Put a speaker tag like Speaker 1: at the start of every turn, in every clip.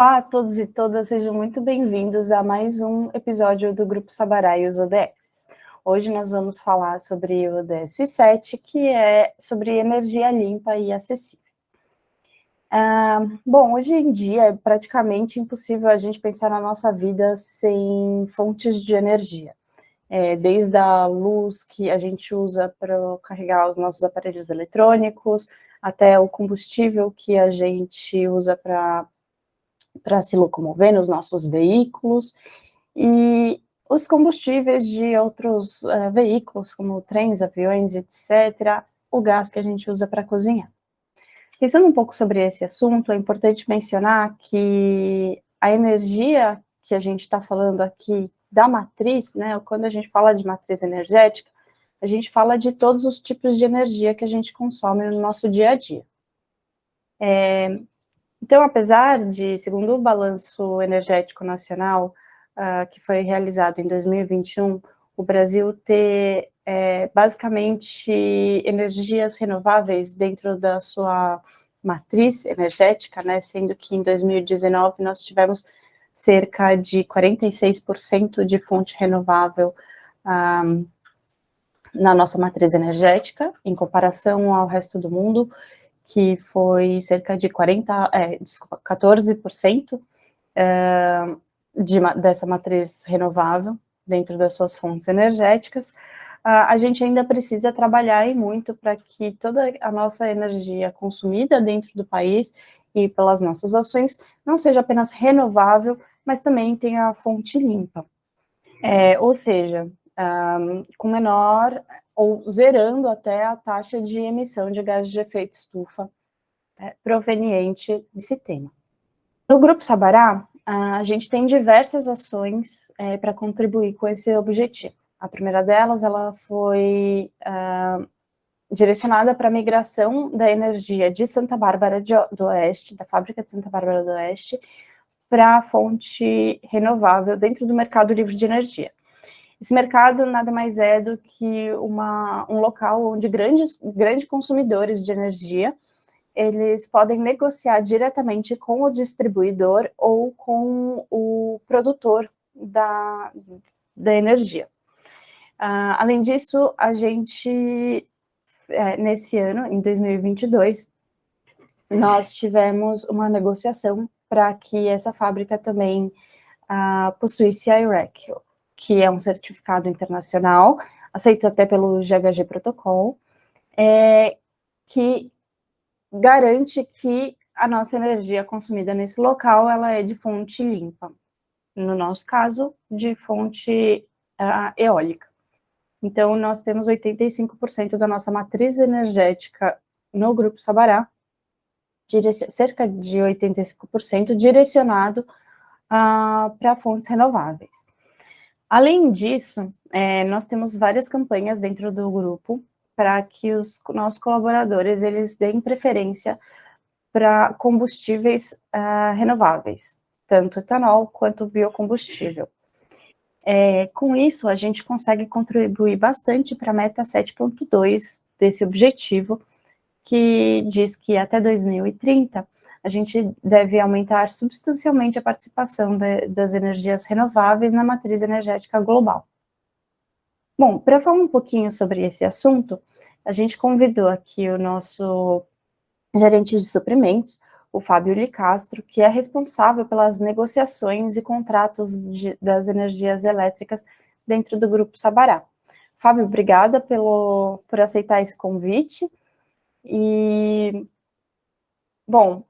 Speaker 1: Olá a todos e todas, sejam muito bem-vindos a mais um episódio do Grupo Sabará e os ODS. Hoje nós vamos falar sobre o ODS 7, que é sobre energia limpa e acessível. Bom, hoje em dia é praticamente impossível a gente pensar na nossa vida sem fontes de energia. Desde a luz que a gente usa para carregar os nossos aparelhos eletrônicos, até o combustível que a gente usa para se locomover nos nossos veículos, e os combustíveis de outros veículos, como trens, aviões, etc., o gás que a gente usa para cozinhar. Pensando um pouco sobre esse assunto, é importante mencionar que a energia que a gente está falando aqui da matriz, né, quando a gente fala de matriz energética, a gente fala de todos os tipos de energia que a gente consome no nosso dia a dia. Então, apesar de, segundo o Balanço Energético Nacional, que foi realizado em 2021, o Brasil ter basicamente energias renováveis dentro da sua matriz energética, né, sendo que em 2019 nós tivemos cerca de 46% de fonte renovável na nossa matriz energética, em comparação ao resto do mundo, que foi cerca de 14% dessa matriz renovável dentro das suas fontes energéticas. A gente ainda precisa trabalhar e muito para que toda a nossa energia consumida dentro do país e pelas nossas ações não seja apenas renovável, mas também tenha a fonte limpa. Ou seja, com menor ou zerando até a taxa de emissão de gases de efeito estufa proveniente desse tema. No Grupo Sabará, a gente tem diversas ações para contribuir com esse objetivo. A primeira delas, ela foi direcionada para a migração da energia de Santa Bárbara do Oeste, da fábrica de Santa Bárbara do Oeste, para a fonte renovável dentro do mercado livre de energia. Esse mercado nada mais é do que um local onde grandes consumidores de energia eles podem negociar diretamente com o distribuidor ou com o produtor da energia. Além disso, a gente, nesse ano, em 2022, nós tivemos uma negociação para que essa fábrica também possuísse a I-REC, que é um certificado internacional, aceito até pelo GHG Protocol, que garante que a nossa energia consumida nesse local, ela é de fonte limpa. No nosso caso, de fonte eólica. Então, nós temos 85% da nossa matriz energética no Grupo Sabará, cerca de 85% direcionado para fontes renováveis. Além disso, nós temos várias campanhas dentro do grupo para que os nossos colaboradores eles deem preferência para combustíveis renováveis, tanto etanol quanto biocombustível. Com isso, a gente consegue contribuir bastante para a meta 7.2 desse objetivo, que diz que até 2030 a gente deve aumentar substancialmente a participação das energias renováveis na matriz energética global. Bom, para falar um pouquinho sobre esse assunto, a gente convidou aqui o nosso gerente de suprimentos, o Fábio Licastro, que é responsável pelas negociações e contratos das energias elétricas dentro do Grupo Sabará. Fábio, obrigada por aceitar esse convite. E, bom,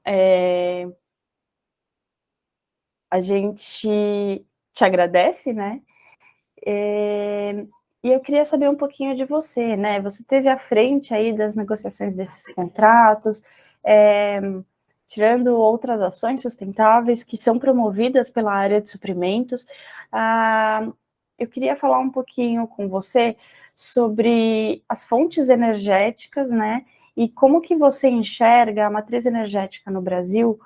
Speaker 1: a gente te agradece, né? E eu queria saber um pouquinho de você, né? Você esteve à frente aí das negociações desses contratos, tirando outras ações sustentáveis que são promovidas pela área de suprimentos. Eu queria falar um pouquinho com você sobre as fontes energéticas, né? E como que você enxerga a matriz energética no Brasil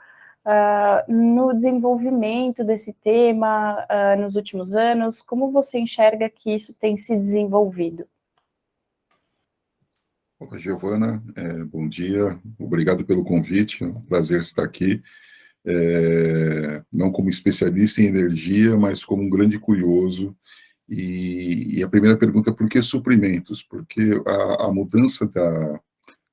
Speaker 1: no desenvolvimento desse tema nos últimos anos, como você enxerga que isso tem se desenvolvido?
Speaker 2: Olá, Giovana, bom dia, obrigado pelo convite, é um prazer estar aqui. não como especialista em energia, mas como um grande curioso. E a primeira pergunta, por que suprimentos? Porque a mudança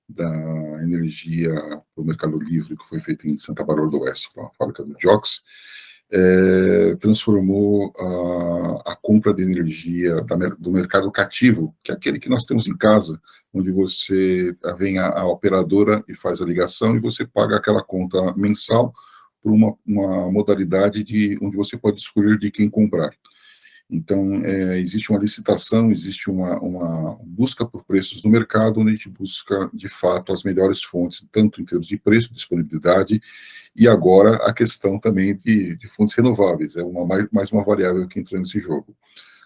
Speaker 2: da energia para o Mercado Livre, que foi feita em Santa Bárbara do Oeste, com a fábrica do JOX, transformou a compra de energia do mercado cativo, que é aquele que nós temos em casa, onde você vem a operadora e faz a ligação e você paga aquela conta mensal por uma modalidade onde você pode escolher de quem comprar. Então, existe uma licitação, existe uma busca por preços no mercado, onde a gente busca, de fato, as melhores fontes, tanto em termos de preço, disponibilidade, e agora a questão também de fontes renováveis, mais uma variável que entra nesse jogo.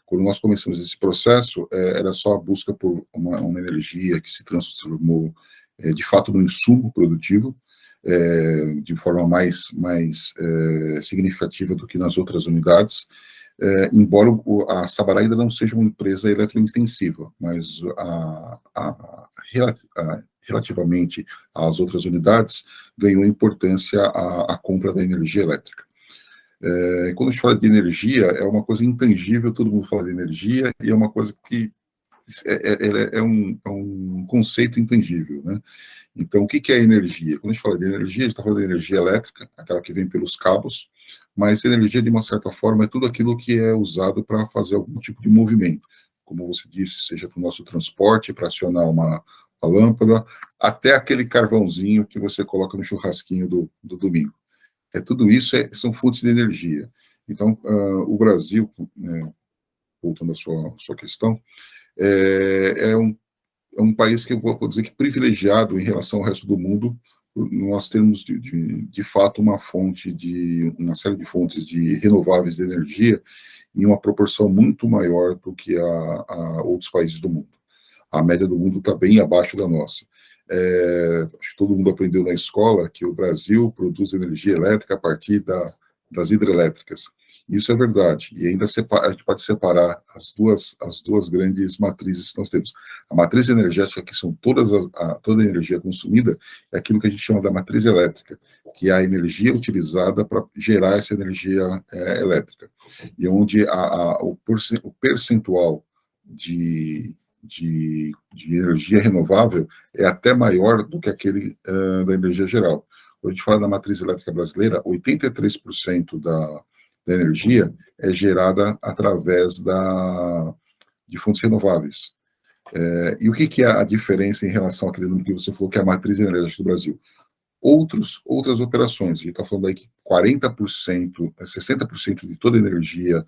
Speaker 2: Quando nós começamos esse processo, era só a busca por uma energia que se transformou, de fato, num insumo produtivo, de forma mais significativa do que nas outras unidades, embora a Sabará ainda não seja uma empresa eletrointensiva, mas relativamente às outras unidades, ganhou importância a compra da energia elétrica. Quando a gente fala de energia, é uma coisa intangível, todo mundo fala de energia, e é uma coisa que é um conceito intangível, né? Então, o que é energia? Quando a gente fala de energia, a gente está falando de energia elétrica, aquela que vem pelos cabos, mas energia, de uma certa forma, é tudo aquilo que é usado para fazer algum tipo de movimento. Como você disse, seja para o nosso transporte, para acionar uma lâmpada, até aquele carvãozinho que você coloca no churrasquinho do domingo. Tudo isso são fontes de energia. Então, o Brasil, voltando à sua questão, é um país que eu vou dizer que privilegiado em relação ao resto do mundo. Nós temos, de fato, uma série de fontes de renováveis de energia em uma proporção muito maior do que a outros países do mundo. A média do mundo está bem abaixo da nossa. Acho que todo mundo aprendeu na escola que o Brasil produz energia elétrica a partir das hidrelétricas. Isso é verdade, e ainda a gente pode separar as duas grandes matrizes que nós temos. A matriz energética, que são toda a energia consumida, é aquilo que a gente chama da matriz elétrica, que é a energia utilizada para gerar essa energia elétrica, e onde o percentual de energia renovável é até maior do que aquele da energia geral. Quando a gente fala da matriz elétrica brasileira, 83% da energia é gerada através de fontes renováveis. E o que é a diferença em relação àquele número que você falou, que é a matriz energética do Brasil? Outras operações, a gente está falando aí que 40%, 60% de toda a energia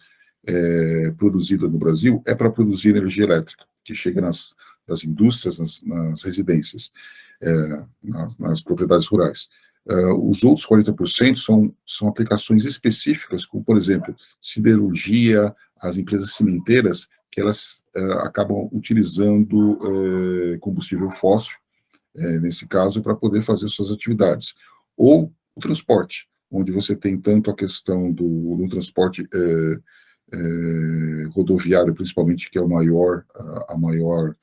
Speaker 2: produzida no Brasil é para produzir energia elétrica, que chega nas indústrias, nas residências, nas propriedades rurais. Os outros 40% são aplicações específicas, como, por exemplo, siderurgia, as empresas cimenteiras, que elas acabam utilizando combustível fóssil, nesse caso, para poder fazer suas atividades. Ou o transporte, onde você tem tanto a questão do transporte rodoviário, principalmente, que é a maior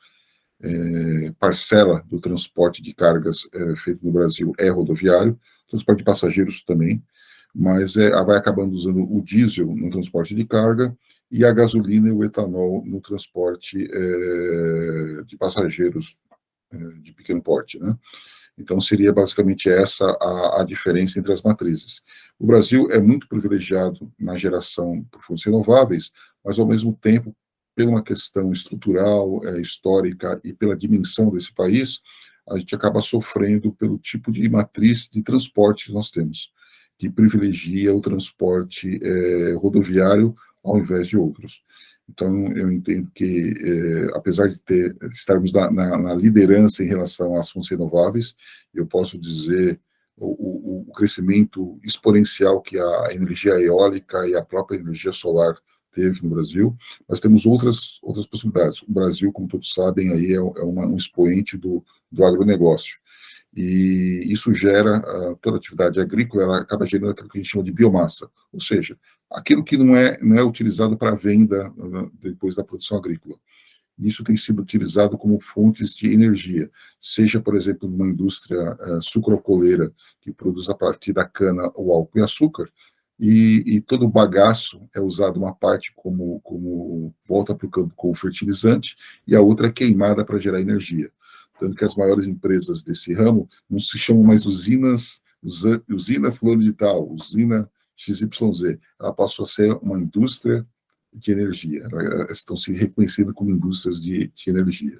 Speaker 2: parcela do transporte de cargas feito no Brasil é rodoviário, transporte de passageiros também, mas vai acabando usando o diesel no transporte de carga e a gasolina e o etanol no transporte de passageiros de pequeno porte, né? Então, seria basicamente essa a diferença entre as matrizes. O Brasil é muito privilegiado na geração por fontes renováveis, mas, ao mesmo tempo, pela uma questão estrutural, histórica e pela dimensão desse país, a gente acaba sofrendo pelo tipo de matriz de transporte que nós temos, que privilegia o transporte rodoviário ao invés de outros. Então, eu entendo que, apesar de estarmos na liderança em relação às fontes renováveis, eu posso dizer o crescimento exponencial que a energia eólica e a própria energia solar teve no Brasil, mas temos outras possibilidades. O Brasil, como todos sabem, aí é um expoente do agronegócio. E isso gera, toda a atividade agrícola, ela acaba gerando aquilo que a gente chama de biomassa, ou seja, aquilo que não é utilizado para venda depois da produção agrícola. isso tem sido utilizado como fontes de energia, seja, por exemplo, numa indústria sucroalcooleira, que produz a partir da cana o álcool e açúcar, e todo o bagaço é usado, uma parte como volta para o campo como fertilizante, e a outra é queimada para gerar energia. Tanto que as maiores empresas desse ramo não se chamam mais usina fulano de tal, usina XYZ. Ela passou a ser uma indústria de energia. Elas estão se reconhecendo como indústrias de energia.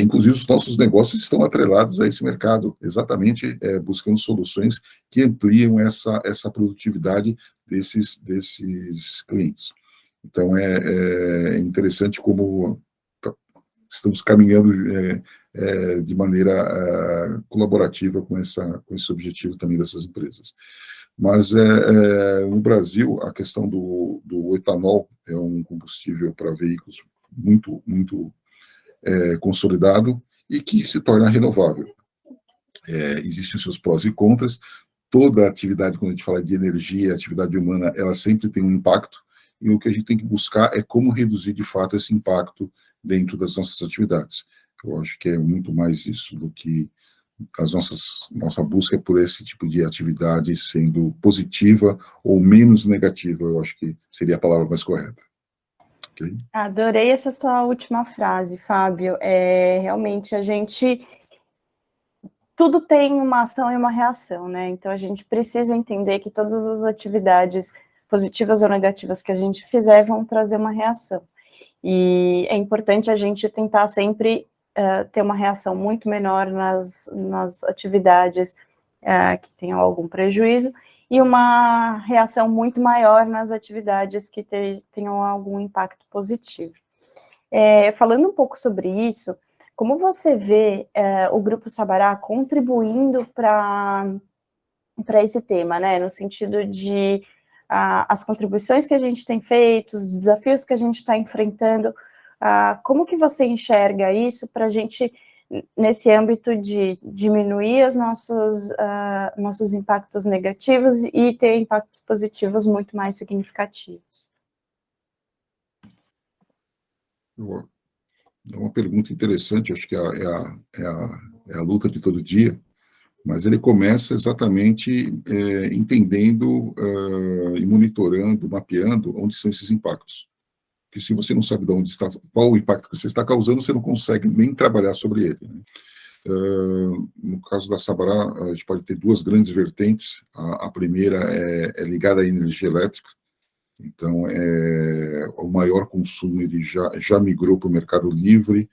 Speaker 2: Inclusive, os nossos negócios estão atrelados a esse mercado, exatamente buscando soluções que ampliam essa produtividade desses clientes. Então, é interessante como estamos caminhando de maneira colaborativa com esse objetivo também dessas empresas. Mas no Brasil, a questão do etanol é um combustível para veículos muito, muito consolidado e que se torna renovável. Existem os seus prós e contras. Toda atividade, quando a gente fala de energia, atividade humana, ela sempre tem um impacto, e o que a gente tem que buscar é como reduzir, de fato, esse impacto dentro das nossas atividades. Eu acho que é muito mais isso do que nossa busca por esse tipo de atividade sendo positiva ou menos negativa, eu acho que seria a palavra mais correta. Okay?
Speaker 1: Adorei essa sua última frase, Fábio. Realmente, tudo tem uma ação e uma reação, né? Então, a gente precisa entender que todas as atividades, positivas ou negativas, que a gente fizer, vão trazer uma reação. E é importante a gente tentar sempre ter uma reação muito menor nas atividades que tenham algum prejuízo, e uma reação muito maior nas atividades que tenham algum impacto positivo. Falando um pouco sobre isso, como você vê o Grupo Sabará contribuindo para esse tema, né? No sentido de as contribuições que a gente tem feito, os desafios que a gente está enfrentando, como que você enxerga isso para a gente, nesse âmbito de diminuir os nossos impactos negativos e ter impactos positivos muito mais significativos?
Speaker 2: É uma pergunta interessante, acho que é a luta de todo dia, mas ele começa exatamente entendendo e monitorando, mapeando onde são esses impactos. Porque se você não sabe de onde está, qual o impacto que você está causando, você não consegue nem trabalhar sobre ele. Né? No caso da Sabará, a gente pode ter duas grandes vertentes. A primeira é ligada à energia elétrica. Então, o maior consumo ele já migrou para o mercado livre,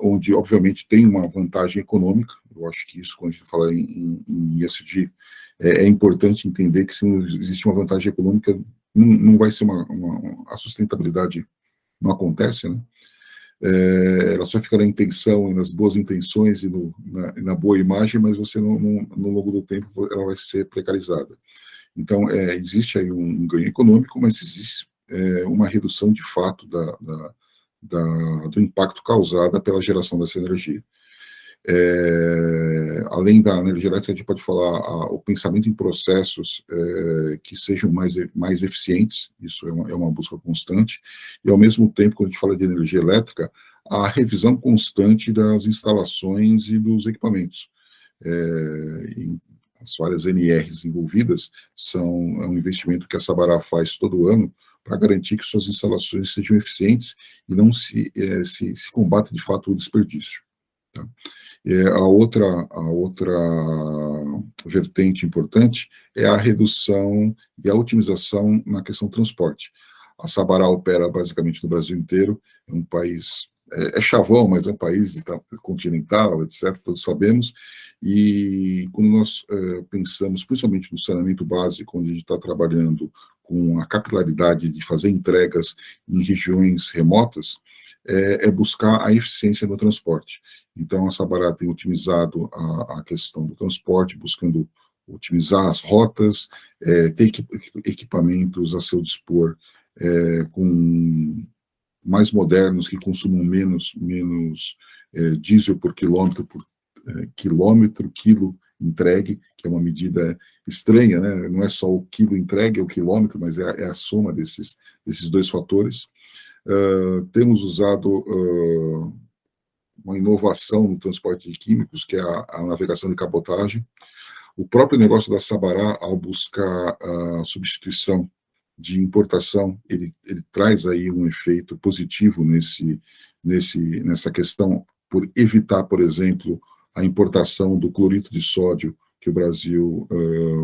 Speaker 2: onde, obviamente, tem uma vantagem econômica. Eu acho que isso, quando a gente fala em ESG, é importante entender que se não existe uma vantagem econômica, não vai ser a sustentabilidade não acontece, né? Ela só fica na intenção e nas boas intenções e na boa imagem, mas você no longo do tempo ela vai ser precarizada. Então, existe aí um ganho econômico, mas existe uma redução de fato do impacto causado pela geração dessa energia. Além da energia elétrica, a gente pode falar o pensamento em processos que sejam mais eficientes, isso é uma busca constante, e ao mesmo tempo, quando a gente fala de energia elétrica, a revisão constante das instalações e dos equipamentos. As várias NRs envolvidas é um investimento que a Sabará faz todo ano para garantir que suas instalações sejam eficientes e não se combata, de fato, o desperdício. Tá? A outra vertente importante é a redução e a otimização na questão do transporte. A Sabará opera basicamente no Brasil inteiro, é um país, chavão, mas é um país continental, etc., todos sabemos, e quando nós pensamos, principalmente no saneamento básico, onde a gente está trabalhando com a capilaridade de fazer entregas em regiões remotas, buscar a eficiência no transporte. Então, a Sabará tem otimizado a questão do transporte, buscando otimizar as rotas, ter equipamentos a seu dispor com mais modernos, que consumam menos diesel por quilômetro, quilo entregue, que é uma medida estranha, né? Não é só o quilo entregue, é o quilômetro, mas é a soma desses dois fatores. Temos usado uma inovação no transporte de químicos, que é a navegação de cabotagem. O próprio negócio da Sabará, ao buscar a substituição de importação, ele traz aí um efeito positivo nessa questão, por evitar, por exemplo, a importação do cloreto de sódio que o Brasil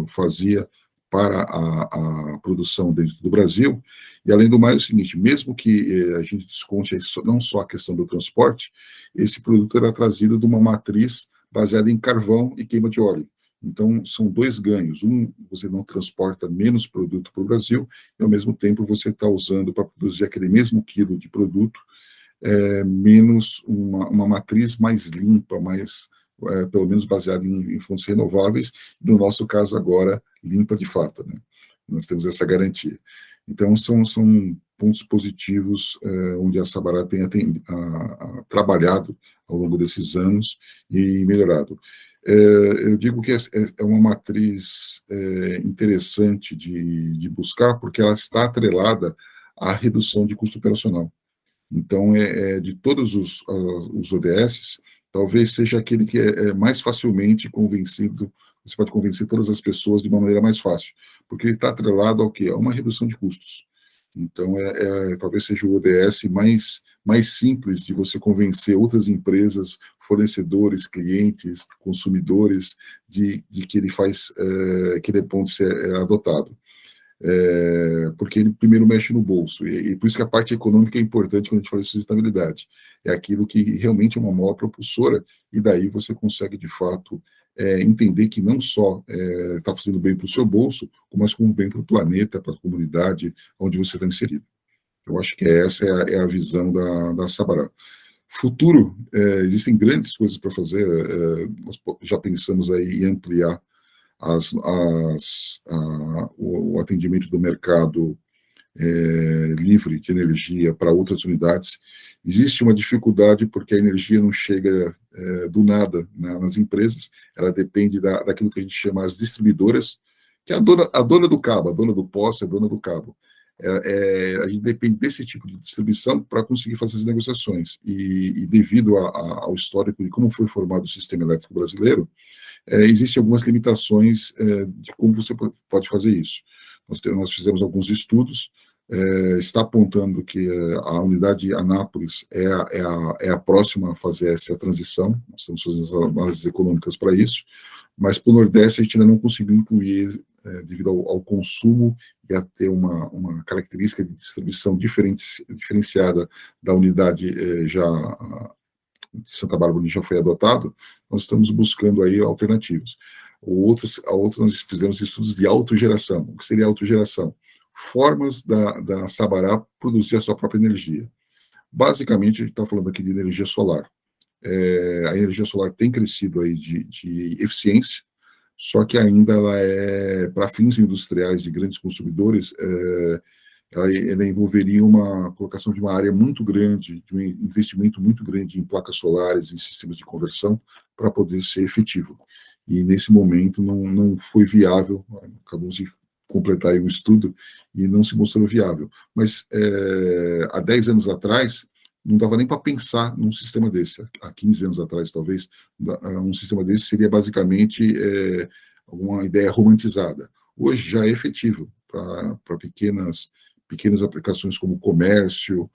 Speaker 2: fazia para a produção dentro do Brasil. E, além do mais, é o seguinte, mesmo que a gente desconte não só a questão do transporte, esse produto era trazido de uma matriz baseada em carvão e queima de óleo. Então, são dois ganhos. Um, você não transporta menos produto para o Brasil, e, ao mesmo tempo, você está usando para produzir aquele mesmo quilo de produto, menos uma matriz mais limpa, pelo menos baseada em fontes renováveis, no nosso caso agora, limpa de fato, né? Nós temos essa garantia. Então, são pontos positivos onde a Sabará tem trabalhado ao longo desses anos e melhorado. Eu digo que é uma matriz interessante de buscar, porque ela está atrelada à redução de custo operacional. Então, de todos os ODS, talvez seja aquele que é mais facilmente convencido, você pode convencer todas as pessoas de uma maneira mais fácil, porque ele está atrelado ao quê? A uma redução de custos. Então, talvez seja o ODS mais simples de você convencer outras empresas, fornecedores, clientes, consumidores, de que ele que ele pode ser adotado. Porque ele primeiro mexe no bolso, e por isso que a parte econômica é importante quando a gente fala de sustentabilidade. É aquilo que realmente é uma mola propulsora, e daí você consegue, de fato, entender que não só está fazendo bem para o seu bolso, mas como bem para o planeta, para a comunidade onde você está inserido. Eu acho que essa é a visão da Sabará. Futuro, existem grandes coisas para fazer, nós já pensamos aí em ampliar o atendimento do mercado livre de energia para outras unidades. Existe uma dificuldade porque a energia não chega do nada, né, nas empresas, ela depende daquilo que a gente chama as distribuidoras, que é a dona do cabo, a dona do poste, a dona do cabo. A gente depende desse tipo de distribuição para conseguir fazer as negociações. E devido ao histórico de como foi formado o sistema elétrico brasileiro, existem algumas limitações de como você pode fazer isso. Nós fizemos alguns estudos, está apontando que a unidade de Anápolis é a próxima a fazer essa transição, nós estamos fazendo as análises econômicas para isso, mas para o Nordeste a gente ainda não conseguiu incluir, devido ao consumo e a ter uma característica de distribuição diferenciada da unidade já de Santa Bárbara já foi adotado, nós estamos buscando aí alternativas. A outra nós fizemos estudos de autogeração. O que seria autogeração? Formas da Sabará produzir a sua própria energia. Basicamente, a gente está falando aqui de energia solar. A energia solar tem crescido aí de eficiência, só que ainda ela para fins industriais e grandes consumidores, ela envolveria uma colocação de uma área muito grande, de um investimento muito grande em placas solares, em sistemas de conversão, para poder ser efetivo. E, nesse momento, não foi viável, acabamos de completar aí um estudo, e não se mostrou viável. Mas, há 10 anos atrás, não dava nem para pensar num sistema desse. Há 15 anos atrás, talvez, um sistema desse seria basicamente uma ideia romantizada. Hoje já é efetivo para pequenas aplicações como comércio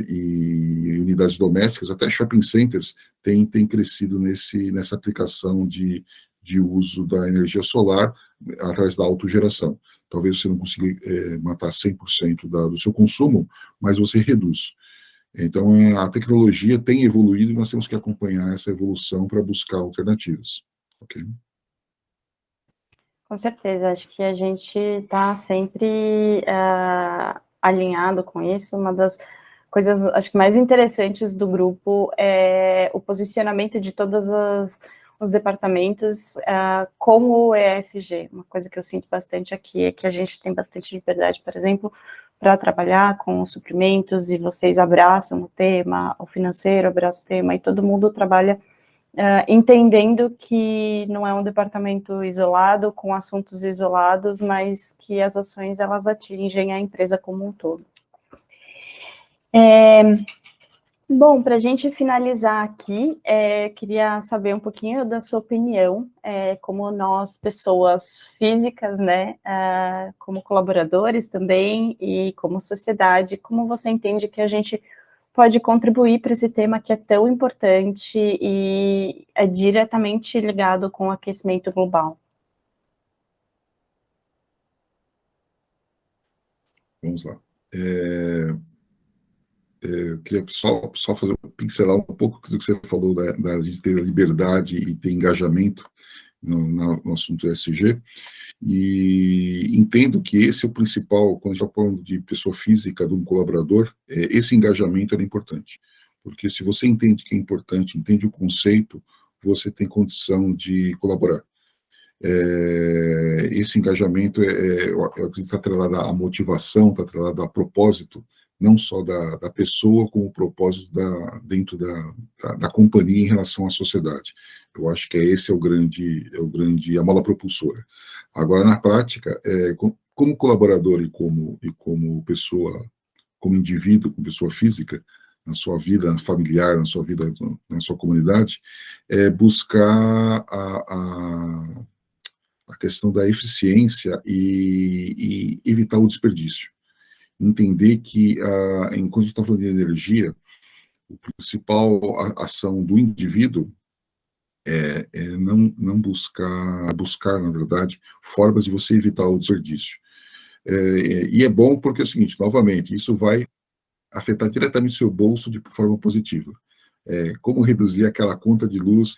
Speaker 2: e unidades domésticas, até shopping centers tem crescido nessa aplicação de uso da energia solar através da autogeração. Talvez você não consiga matar 100% do seu consumo, mas você reduz. Então, a tecnologia tem evoluído e nós temos que acompanhar essa evolução para buscar alternativas. Ok?
Speaker 1: Com certeza, acho que a gente está sempre alinhado com isso. Uma das coisas, acho que mais interessantes do grupo é o posicionamento de todos os departamentos com o ESG. Uma coisa que eu sinto bastante aqui é que a gente tem bastante liberdade, por exemplo, para trabalhar com os suprimentos, e vocês abraçam o tema, o financeiro abraça o tema, e todo mundo trabalha entendendo que não é um departamento isolado, com assuntos isolados, mas que as ações, elas atingem a empresa como um todo. Bom, para a gente finalizar aqui, queria saber um pouquinho da sua opinião, como nós, pessoas físicas, né, como colaboradores também, e como sociedade, como você entende que a gente pode contribuir para esse tema que é tão importante e é diretamente ligado com o aquecimento global?
Speaker 2: Vamos lá. Eu queria só pincelar um pouco do que você falou da gente ter liberdade e ter engajamento no assunto ESG, e entendo que esse é o principal, quando a gente está falando de pessoa física, de um colaborador, esse engajamento é importante, porque se você entende que é importante, entende o conceito, você tem condição de colaborar. Esse engajamento está atrelado à motivação, está atrelado a propósito, não só da pessoa, como o propósito dentro da companhia em relação à sociedade. Eu acho que esse a mola propulsora. Agora, na prática, como colaborador e como pessoa, como indivíduo, como pessoa física, na sua vida familiar, na sua vida, na sua comunidade, buscar a questão da eficiência e evitar o desperdício. Entender que, enquanto a gente está falando de energia, a principal ação do indivíduo é não buscar, na verdade, formas de você evitar o desperdício. E é bom porque é o seguinte, novamente, isso vai afetar diretamente o seu bolso de forma positiva. Como reduzir aquela conta de luz,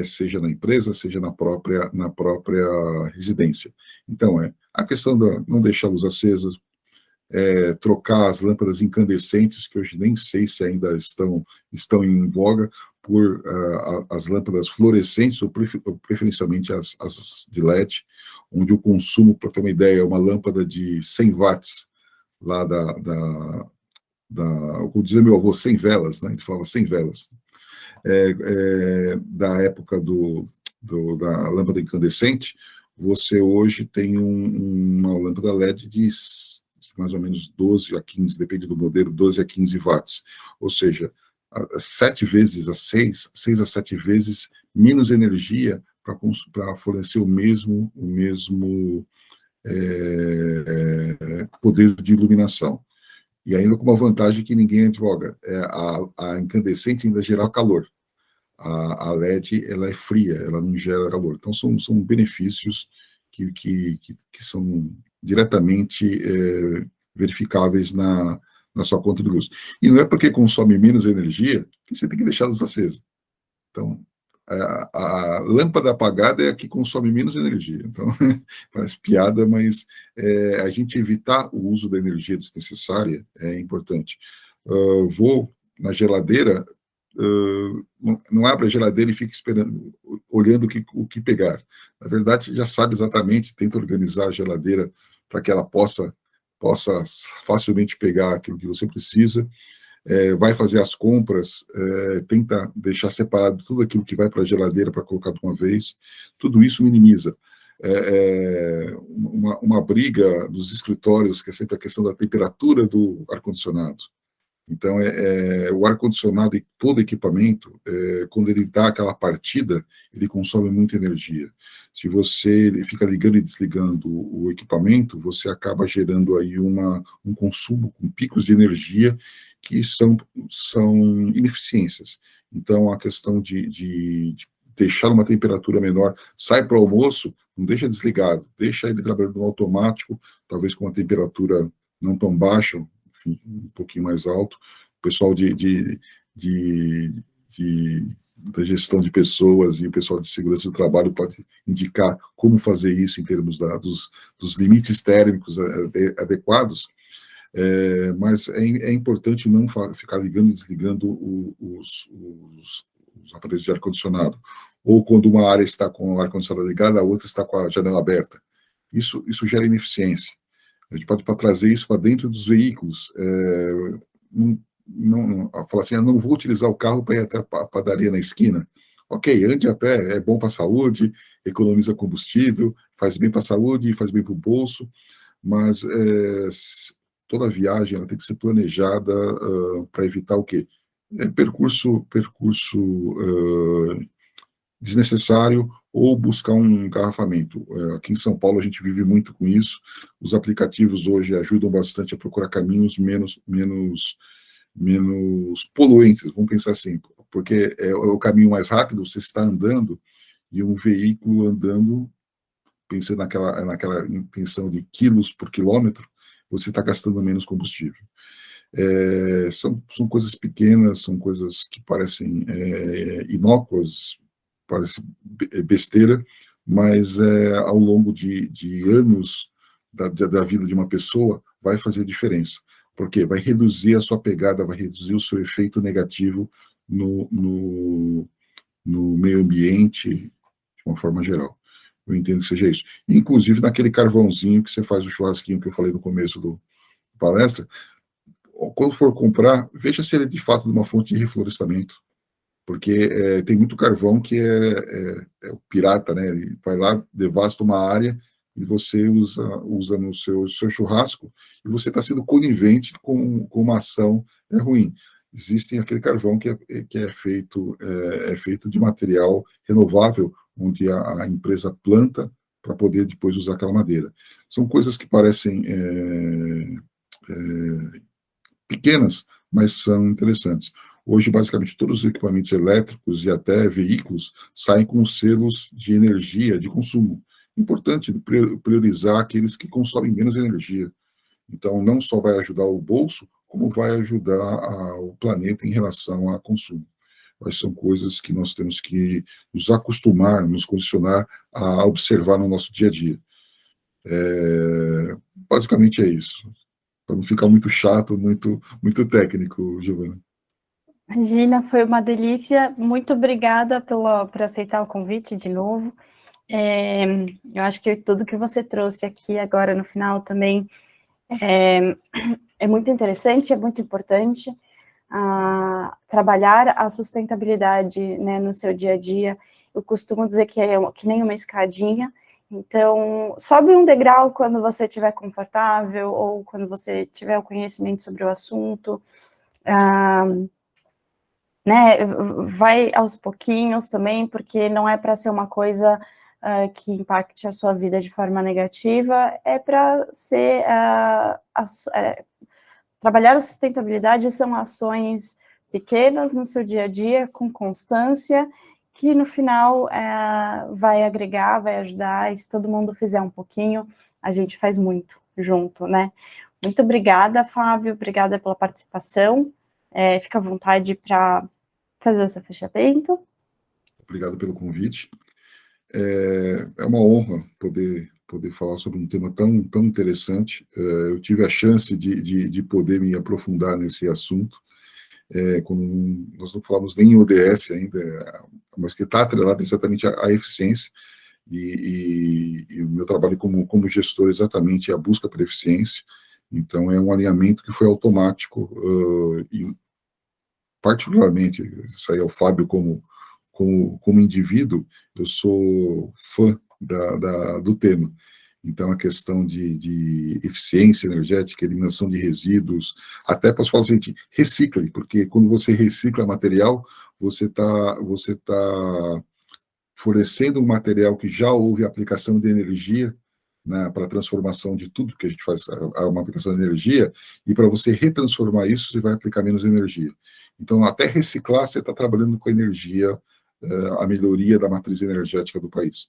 Speaker 2: seja na empresa, seja na própria residência. Então, a questão da não deixar a luz acesa, trocar as lâmpadas incandescentes, que hoje nem sei se ainda estão em voga, por as lâmpadas fluorescentes, ou preferencialmente as de LED, onde o consumo, para ter uma ideia, é uma lâmpada de 100 watts, lá como dizia meu avô, 100 velas, né? A gente falava 100 velas, da época da lâmpada incandescente. Você hoje tem uma lâmpada LED de mais ou menos 12 a 15, depende do modelo, 12 a 15 watts, ou seja, 7 vezes a 6 a 7 vezes menos energia para fornecer o mesmo poder de iluminação. E ainda com uma vantagem que ninguém advoga, a incandescente ainda gera calor. A LED, ela é fria, ela não gera calor. Então, são benefícios que são diretamente verificáveis na sua conta de luz. E não é porque consome menos energia que você tem que deixar a luz acesa. Então, a lâmpada apagada é a que consome menos energia. Então, parece piada, mas a gente evitar o uso da energia desnecessária é importante. Vou na geladeira, não abre a geladeira e fica esperando, olhando o que pegar. Na verdade, já sabe exatamente, tenta organizar a geladeira para que ela possa facilmente pegar aquilo que você precisa. Vai fazer as compras, tenta deixar separado tudo aquilo que vai para a geladeira para colocar de uma vez. Tudo isso minimiza. Uma briga dos escritórios, que é sempre a questão da temperatura do ar-condicionado. Então, o ar-condicionado e todo equipamento, quando ele dá aquela partida, ele consome muita energia. Se você fica ligando e desligando o equipamento, você acaba gerando aí um consumo com picos de energia que são ineficiências. Então, a questão de deixar uma temperatura menor, sai para o almoço, não deixa desligado, deixa ele trabalhando no automático, talvez com uma temperatura não tão baixa, enfim, um pouquinho mais alto. O pessoal da gestão de pessoas e o pessoal de segurança do trabalho pode indicar como fazer isso em termos dos limites térmicos adequados. Mas é importante não ficar ligando e desligando os aparelhos de ar-condicionado. Ou quando uma área está com o ar-condicionado ligado, a outra está com a janela aberta. Isso gera ineficiência. A gente pode trazer isso para dentro dos veículos. Falar assim, não vou utilizar o carro para ir até a padaria na esquina. Ok, ande a pé, é bom para a saúde, economiza combustível, faz bem para a saúde e faz bem para o bolso, mas toda viagem ela tem que ser planejada para evitar o quê? Percurso desnecessário ou buscar um engarrafamento. Aqui em São Paulo a gente vive muito com isso. Os aplicativos hoje ajudam bastante a procurar caminhos menos poluentes, vamos pensar assim, porque é o caminho mais rápido, você está andando e um veículo andando, pensando naquela intenção de quilos por quilômetro, você está gastando menos combustível. São coisas pequenas, são coisas que parecem inócuas, parece besteira, mas ao longo de anos da vida de uma pessoa vai fazer diferença, porque vai reduzir a sua pegada, vai reduzir o seu efeito negativo no meio ambiente, de uma forma geral. Eu entendo que seja isso. Inclusive, naquele carvãozinho que você faz o churrasquinho que eu falei no começo do palestra, quando for comprar, veja se ele é de fato de uma fonte de reflorestamento, porque tem muito carvão que é o pirata, né? Ele vai lá, devasta uma área e você usa no seu churrasco e você está sendo conivente com uma ação ruim. Existem aquele carvão que é feito de material renovável, onde a empresa planta para poder depois usar aquela madeira. São coisas que parecem pequenas, mas são interessantes. Hoje, basicamente, todos os equipamentos elétricos e até veículos saem com selos de energia, de consumo. Importante priorizar aqueles que consomem menos energia. Então, não só vai ajudar o bolso, como vai ajudar o planeta em relação a consumo. Mas são coisas que nós temos que nos acostumar, nos condicionar a observar no nosso dia a dia. Basicamente é isso. Para não ficar muito chato, muito técnico, Giovana.
Speaker 1: Gina, foi uma delícia. Muito obrigada por aceitar o convite de novo. Eu acho que tudo que você trouxe aqui agora no final também é muito interessante, é muito importante. Trabalhar a sustentabilidade, né, no seu dia a dia. Eu costumo dizer que é que nem uma escadinha. Então, sobe um degrau quando você estiver confortável ou quando você tiver o conhecimento sobre o assunto. Né, vai aos pouquinhos também, porque não é para ser uma coisa que impacte a sua vida de forma negativa, é para ser trabalhar a sustentabilidade são ações pequenas no seu dia a dia, com constância, que no final vai agregar, vai ajudar, e se todo mundo fizer um pouquinho, a gente faz muito junto, né? Muito obrigada, Fábio, obrigada pela participação, fica à vontade para fazer o seu fechamento.
Speaker 2: Obrigado pelo convite. É uma honra poder falar sobre um tema tão interessante. Eu tive a chance de poder me aprofundar nesse assunto. Nós não falamos nem em ODS ainda, mas que está atrelado exatamente à eficiência. E o meu trabalho como gestor exatamente é a busca por eficiência. Então, é um alinhamento que foi automático e, particularmente, isso aí é o Fábio como indivíduo, eu sou fã do tema. Então, a questão de eficiência energética, eliminação de resíduos, até posso falar o seguinte, recicle, porque quando você recicla material, você tá fornecendo um material que já houve aplicação de energia, né, para a transformação de tudo que a gente faz, uma aplicação de energia, e para você retransformar isso, você vai aplicar menos energia. Então, até reciclar, você está trabalhando com a energia, a melhoria da matriz energética do país,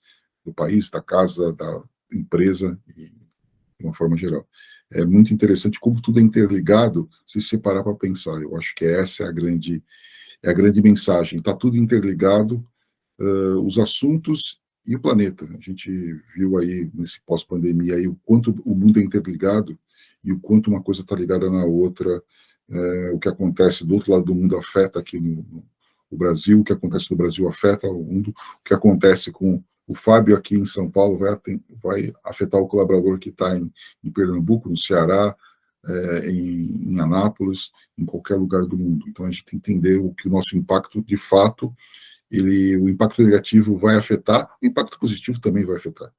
Speaker 2: da casa, da empresa, e de uma forma geral. É muito interessante como tudo é interligado, se separar para pensar. Eu acho que essa é a grande mensagem. Está tudo interligado, os assuntos e o planeta. A gente viu aí, nesse pós-pandemia, aí, o quanto o mundo é interligado e o quanto uma coisa está ligada na outra. O que acontece do outro lado do mundo afeta aqui no Brasil, o que acontece no Brasil afeta o mundo, o que acontece com o Fábio aqui em São Paulo vai afetar o colaborador que está em Pernambuco, no Ceará, em Anápolis, em qualquer lugar do mundo. Então a gente tem que entender o que o nosso impacto, de fato, o impacto negativo vai afetar, o impacto positivo também vai afetar.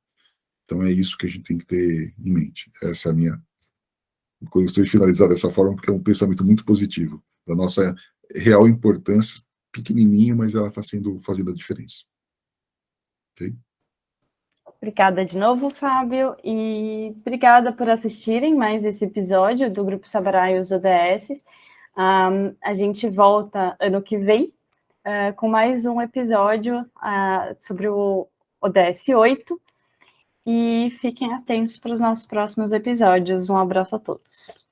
Speaker 2: Então é isso que a gente tem que ter em mente. Essa é a minha gostaria de finalizar dessa forma, porque é um pensamento muito positivo, da nossa real importância, pequenininho, mas ela está fazendo a diferença. Ok?
Speaker 1: Obrigada de novo, Fábio, e obrigada por assistirem mais esse episódio do Grupo Sabará e os ODS. A gente volta ano que vem com mais um episódio sobre o ODS 8, e fiquem atentos para os nossos próximos episódios. Um abraço a todos.